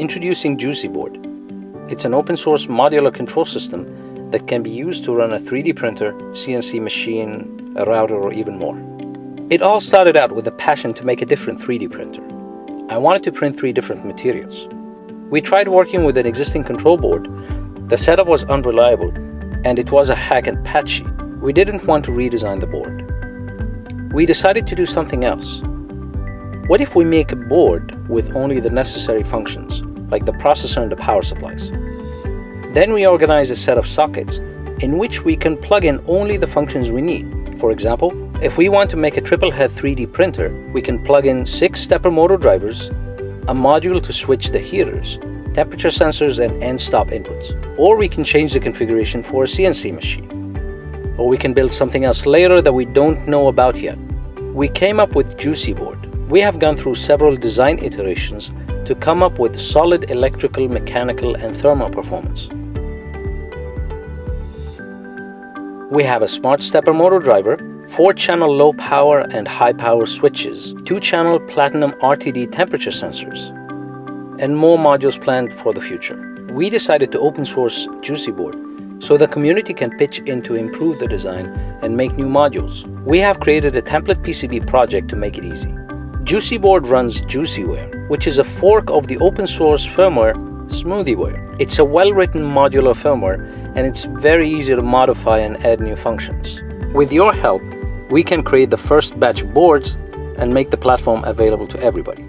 Introducing JuicyBoard. It's an open source modular control system that can be used to run a 3D printer, CNC machine, a router, or even more. It all started out with a passion to make a different 3D printer. I wanted to print 3 different materials. We tried working with an existing control board. The setup was unreliable, and it was a hack and patchy. We didn't want to redesign the board. We decided to do something else. What if we make a board with only the necessary functions, like the processor and the power supplies? Then we organize a set of sockets in which we can plug in only the functions we need. For example, if we want to make a triple head 3D printer, we can plug in 6 stepper motor drivers, a module to switch the heaters, temperature sensors, and end-stop inputs. Or we can change the configuration for a CNC machine. Or we can build something else later that we don't know about yet. We came up with JuicyBoard. We have gone through several design iterations to come up with solid electrical, mechanical, and thermal performance. We have a smart stepper motor driver, 4-channel low power and high power switches, 2-channel platinum RTD temperature sensors, and more modules planned for the future. We decided to open source JuicyBoard so the community can pitch in to improve the design and make new modules. We have created a template PCB project to make it easy. JuicyBoard runs JuicyWare, which is a fork of the open source firmware SmoothieWare. It's a well-written modular firmware, and it's very easy to modify and add new functions. With your help, we can create the first batch of boards and make the platform available to everybody.